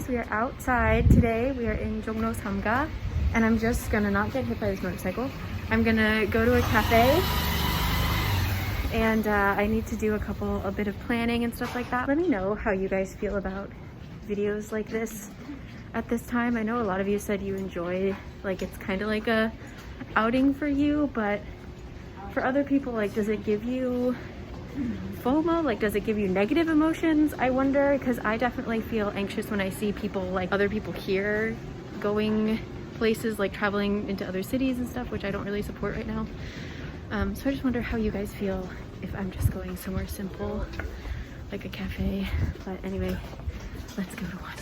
guys, we are outside today. We are in Jongno Samga, and I'm just gonna not get hit by this motorcycle. I'm gonna go to a cafe, and I need to do a bit of planning and stuff like that. Let me know how you guys feel about videos like this at this time. I know a lot of you said you enjoy, like, it's kind of like a outing for you, but for other people, like, does it give you FOMO? Like, does it give you negative emotions? I wonder, because I definitely feel anxious when I see people, like other people here, going places, like traveling into other cities and stuff, which I don't really support right now. So I just wonder how you guys feel if I'm just going somewhere simple, like a cafe. But anyway, let's go to one.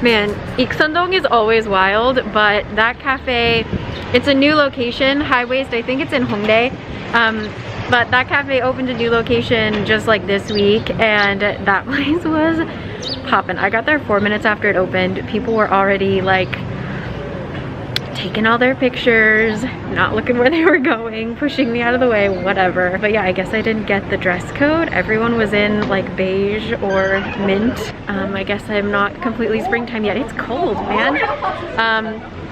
Man, Ikseondong is always wild, but that cafe, it's a new location, high waist, I think it's in Hongdae. But that cafe opened a new location just like this week, and that place was poppin'. I got there 4 minutes after it opened. People were already like taking all their pictures, not looking where they were going, pushing me out of the way, whatever. But yeah, I guess I didn't get the dress code. Everyone was in like beige or mint. I guess I'm not completely springtime yet. It's cold, man.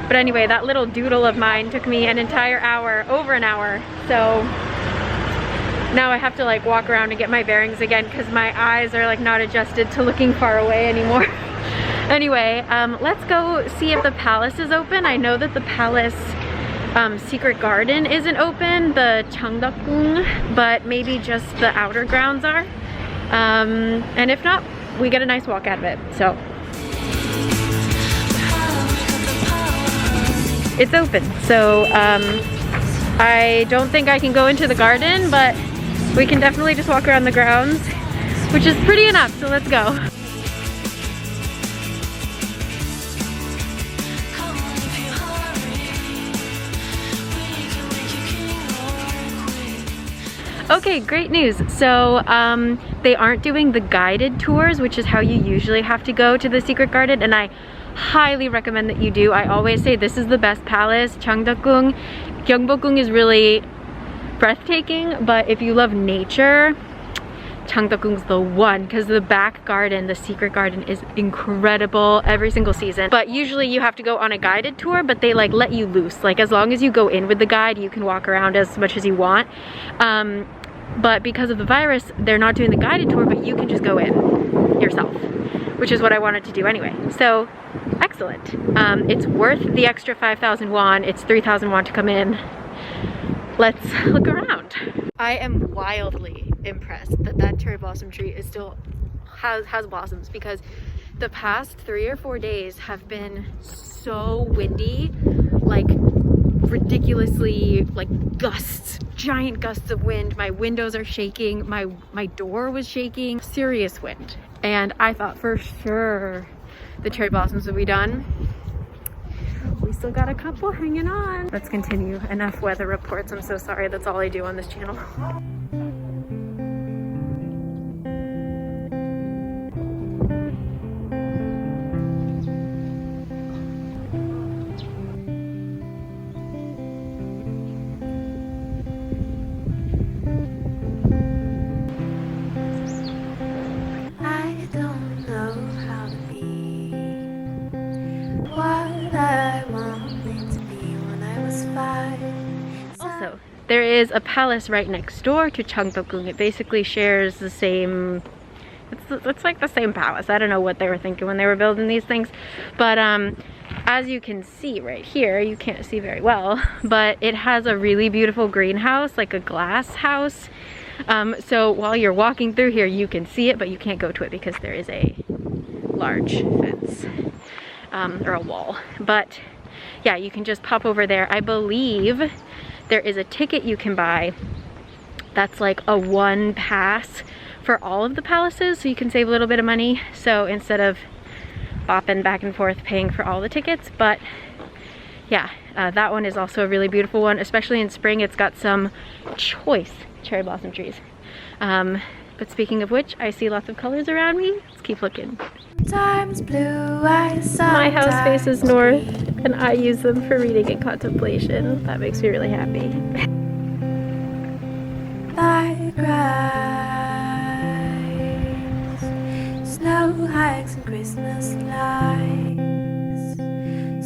But anyway, that little doodle of mine took me an entire hour, over an hour. So now I have to like walk around and get my bearings again because my eyes are like not adjusted to looking far away anymore. Anyway, let's go see if the palace is open. I know that the palace secret garden isn't open, the Changdeokgung, but maybe just the outer grounds are. And if not, we get a nice walk out of it. So it's open. So I don't think I can go into the garden, but we can definitely just walk around the grounds, which is pretty enough. So let's go. Okay, great news. So they aren't doing the guided tours, which is how you usually have to go to the secret garden, and I highly recommend that you do. I always say this is the best palace, Changdeokgung. Gyeongbokgung is really breathtaking, but if you love nature, Changdeokgung's the one, because the back garden, the secret garden, is incredible every single season. But usually you have to go on a guided tour, but they like let you loose. Like, as long as you go in with the guide, you can walk around as much as you want. But because of the virus, they're not doing the guided tour, but you can just go in yourself, which is what I wanted to do anyway. So excellent. It's worth the extra 5,000 won. It's 3,000 won to come in. Let's look around. I am wildly impressed that that cherry blossom tree is still has blossoms, because the past 3 or 4 days have been so windy, like ridiculously, like gusts, giant gusts of wind. My windows are shaking, my door was shaking, serious wind. And I thought for sure the cherry blossoms would be done. We still got a couple hanging on. Let's continue. Enough weather reports. I'm so sorry. That's all I do on this channel. there is a palace right next door to Cheongdeokgung. It basically shares the same, it's like the same palace. I don't know what they were thinking when they were building these things, but as you can see right here, you can't see very well, but it has a really beautiful greenhouse, like a glass house. So while you're walking through here, you can see it, but you can't go to it because there is a large fence, or a wall. But yeah, you can just pop over there. I believe there is a ticket you can buy that's like a one pass for all of the palaces, so you can save a little bit of money. So instead of bopping back and forth paying for all the tickets, but yeah, that one is also a really beautiful one, especially in spring. It's got some choice cherry blossom trees. But speaking of which, I see lots of colors around me. Let's keep looking. My house faces north, and I use them for reading and contemplation. That makes me really happy. Snow hikes and Christmas lights,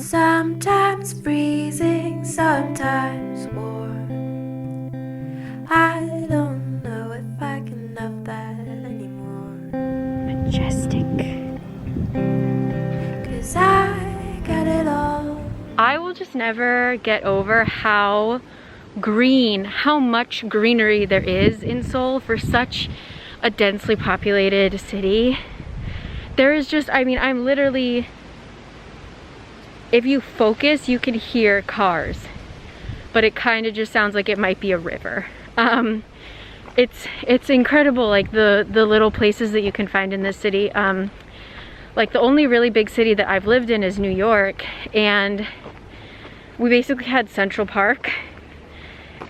sometimes freezing, sometimes warm. I don't know if I can love that anymore. Majestic. 'Cause I got it all. I will just never get over how much greenery there is in Seoul for such a densely populated city. There is just, I mean, I'm literally, if you focus, you can hear cars, but it kind of just sounds like it might be a river. It's incredible, like the little places that you can find in this city. Like the only really big city that I've lived in is New York, and we basically had Central Park,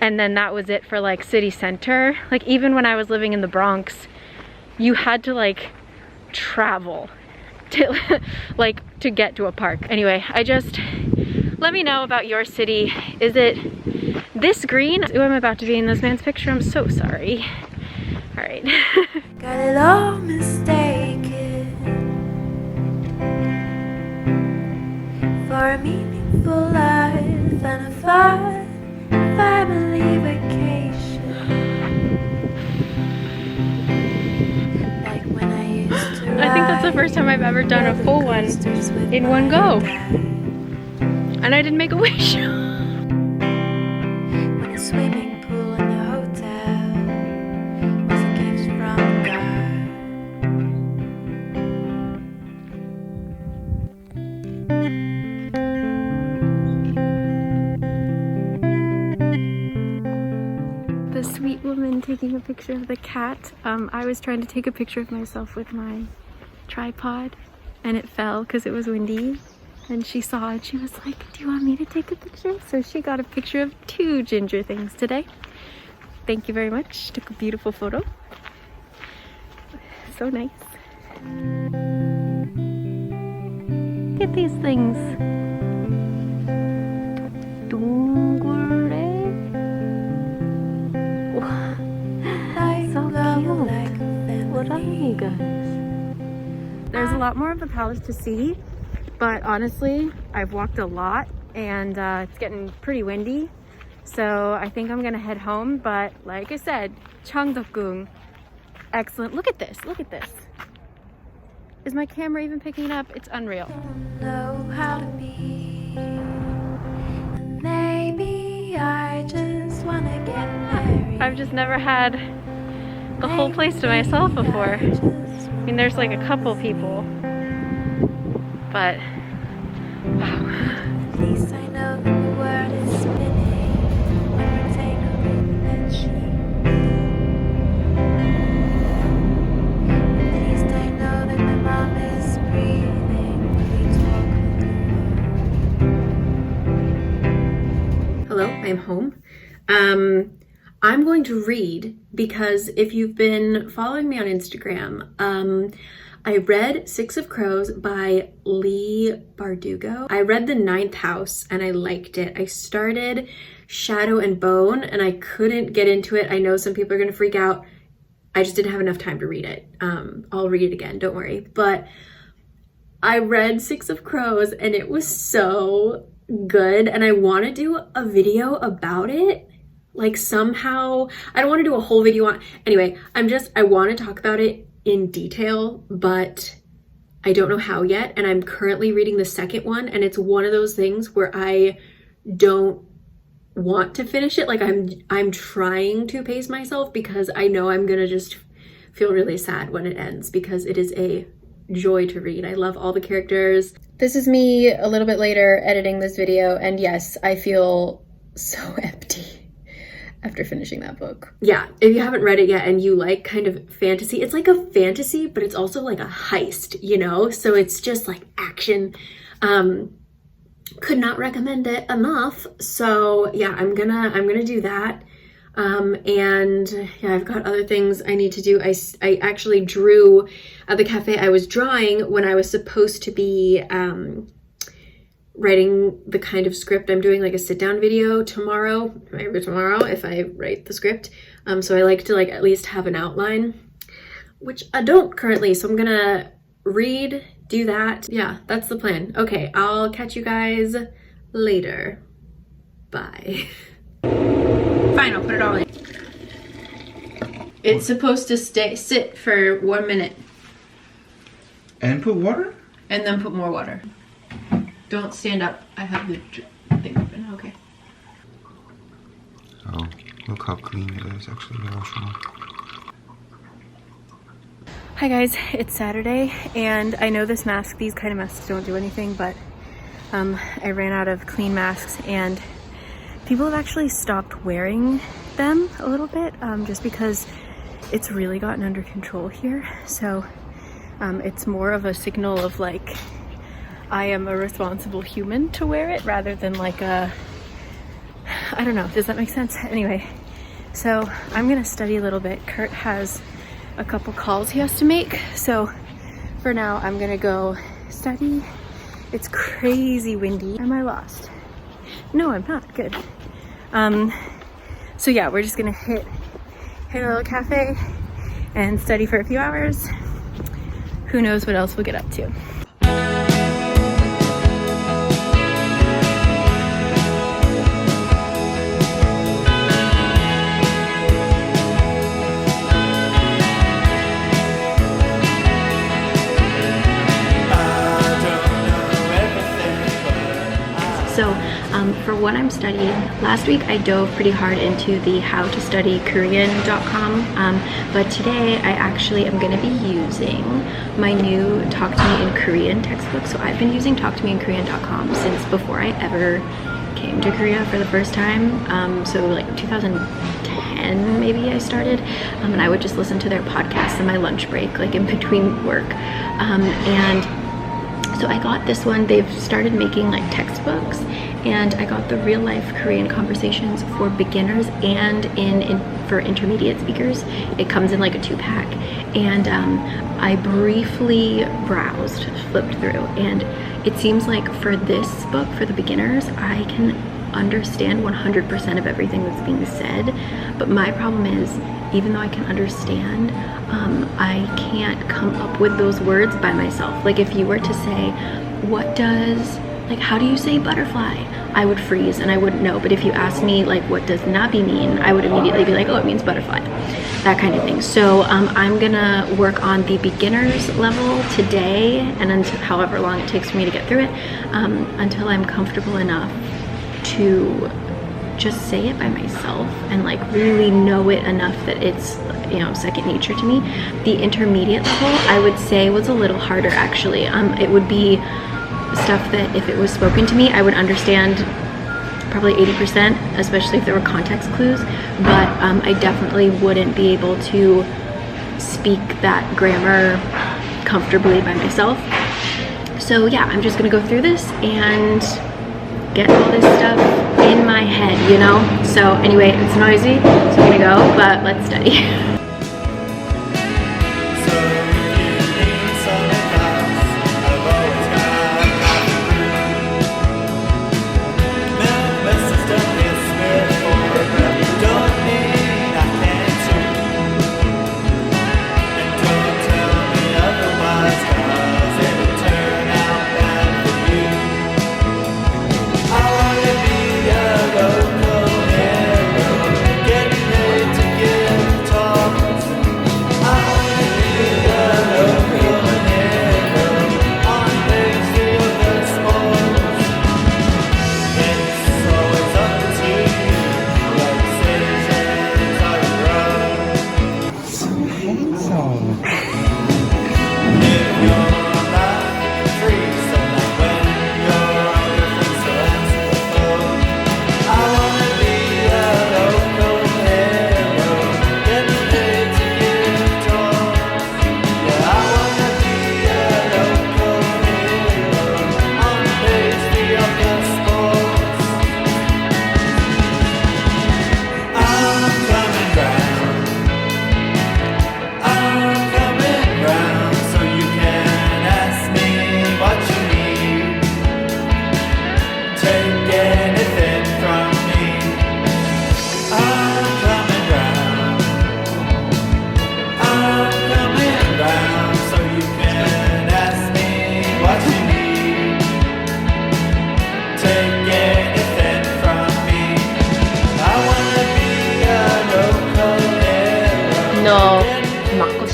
and then that was it for like city center. Like even when I was living in the Bronx, you had to like travel to like to get to a park. Anyway, let me know about your city. Is it this green? Ooh, I'm about to be in this man's picture. I'm so sorry. All right. Got it all mistaken for a meaningful life and a fun family vacation. Like when I used to I think that's the first time I've ever done a full one in one go. And I didn't make a wish. When a swimming pool in the hotel was a gift from God. The sweet woman taking a picture of the cat. I was trying to take a picture of myself with my tripod, and it fell because it was windy. And she saw it, she was like, do you want me to take a picture? So she got a picture of 2 ginger things today. Thank you very much. Took a beautiful photo. So nice. Look at these things. So cute. What are you guys? There's a lot more of the palace to see. But honestly, I've walked a lot, and it's getting pretty windy. So I think I'm gonna head home. But like I said, Cheongdeokgung, excellent. Look at this, look at this. Is my camera even picking it up? It's unreal. Don't know how to be. Maybe I just wanna get married. I've just never had the whole place to myself before. I mean, there's like a couple people. But wow. At least I know that the world is spinning when we're tangling that sheet. At least I know that my mom is breathing when we talk. Hello, I'm home. I'm going to read because if you've been following me on Instagram, I read 6 of Crows by Lee Bardugo. I read The Ninth House and I liked it. I started Shadow and Bone and I couldn't get into it. I know some people are gonna freak out. I just didn't have enough time to read it. I'll read it again, don't worry. But I read 6 of Crows and it was so good, and I want to do a video about it. like somehow, I don't want to do a whole video on, anyway, I want to talk about it in detail, but I don't know how yet. And I'm currently reading the second one, and it's one of those things where I don't want to finish it. Like I'm trying to pace myself because I know I'm gonna just feel really sad when it ends, because it is a joy to read. I love all the characters. This is me a little bit later editing this video, and yes, I feel so empty after finishing that book. Yeah, if you haven't read it yet and you like kind of fantasy, it's like a fantasy, but it's also like a heist, you know? So it's just like action. Could not recommend it enough. So yeah, I'm gonna do that. And yeah, I've got other things I need to do. I actually drew at the cafe. I was drawing when I was supposed to be writing the kind of script. I'm doing like a sit down video tomorrow, maybe tomorrow if I write the script. So I like to like at least have an outline, which I don't currently. So I'm gonna read, do that. Yeah, that's the plan. Okay, I'll catch you guys later. Bye. Fine, I'll put it all in. It's supposed to sit for 1 minute. And put water? And then put more water. Don't stand up. I have the thing open. Okay. Oh, look how clean it is. Actually, the washroom. Hi guys, it's Saturday, and I know these kind of masks don't do anything, but I ran out of clean masks, and people have actually stopped wearing them a little bit, just because it's really gotten under control here. So it's more of a signal of like, I am a responsible human to wear it, rather than like I don't know, does that make sense? Anyway, so I'm gonna study a little bit. Kurt has a couple calls he has to make, so for now I'm gonna go study. It's crazy windy. Am I lost? No, I'm not. Good. So yeah, we're just gonna hit a little cafe and study for a few hours. Who knows what else we'll get up to. So for what I'm studying, last week I dove pretty hard into the howtostudykorean.com, but today I actually am going to be using my new Talk to Me in Korean textbook. So I've been using talktomeinkorean.com since before I ever came to Korea for the first time. So like 2010 maybe I started, and I would just listen to their podcasts in my lunch break, like in between work, and so I got this one. They've started making like textbooks, and I got the real life Korean conversations for beginners and for intermediate speakers. It comes in like a 2-pack, and I briefly flipped through, and it seems like for this book, for the beginners, I can understand 100% of everything that's being said, but my problem is, even though I can understand, I can't come up with those words by myself. Like if you were to say, how do you say butterfly? I would freeze and I wouldn't know. But if you asked me like, what does nabi mean? I would immediately be like, oh, it means butterfly, that kind of thing. So I'm gonna work on the beginner's level today, and until however long it takes for me to get through it, until I'm comfortable enough to just say it by myself and like really know it enough that it's, you know, second nature to me. The intermediate level, I would say, was a little harder actually. It would be stuff that if it was spoken to me, I would understand probably 80%, especially if there were context clues, but I definitely wouldn't be able to speak that grammar comfortably by myself. So yeah, I'm just gonna go through this and get all this stuff in my head, you know? So anyway, it's noisy, so I'm gonna go, but let's study.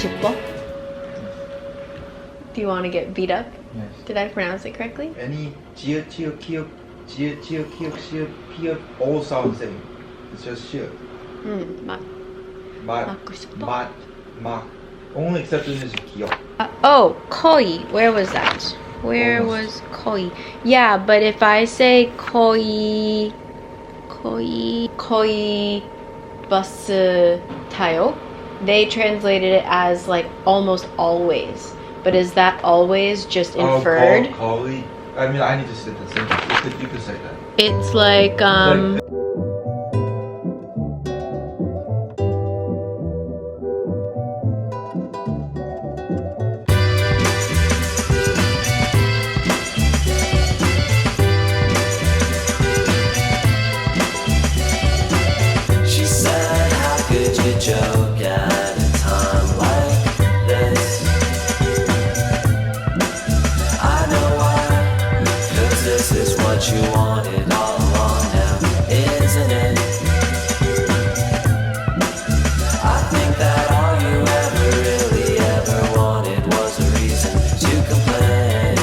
싶어? Do you want to get beat up? Yes. Did I pronounce it correctly? Any jiu, jiu, kiuk, jiu, jiu, kiuk, shiuk, piuk, all sound the same. It's just shiuk. 막 Mat, 맞고 싶어? mat, mak. Only exception is kiuk. Oh, koi. Where was that? Where Almost. was koi? Yeah, but if I say koi bus tayo, they translated it as like almost always. But is that always just inferred? Koi. I mean, I need to say the same. You could say that. It's like She said, how could you joke at a time like this? I know why, 'cause this is what you wanted all along now, isn't it? I think that all you ever really ever wanted was a reason to complain.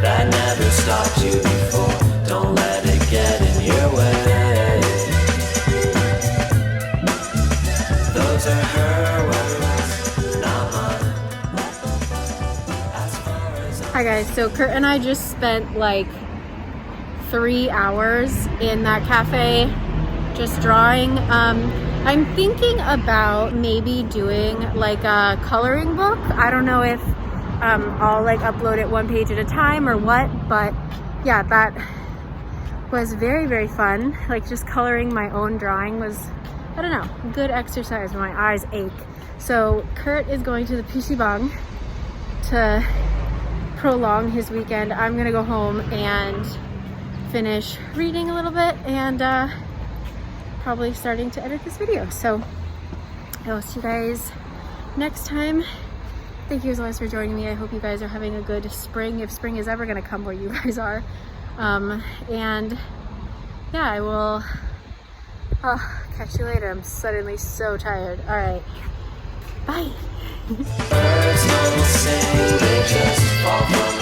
That never stopped you before, don't let it get in your way. Those are her words, not mine. As far as Hi guys, so Kurt and I just spent like 3 hours in that cafe just drawing. I'm thinking about maybe doing like a coloring book. I don't know if I'll like upload it 1 page at a time or what, but yeah, that was very, very fun. Like just coloring my own drawing was, I don't know, good exercise when my eyes ache. So Kurt is going to the PC방 to prolong his weekend. I'm gonna go home and finish reading a little bit and probably starting to edit this video. So I will see you guys next time. Thank you as always for joining me. I hope you guys are having a good spring, if spring is ever gonna come where you guys are. And yeah, I will catch you later. I'm suddenly so tired. All right, bye. birds don't sing, they just fall from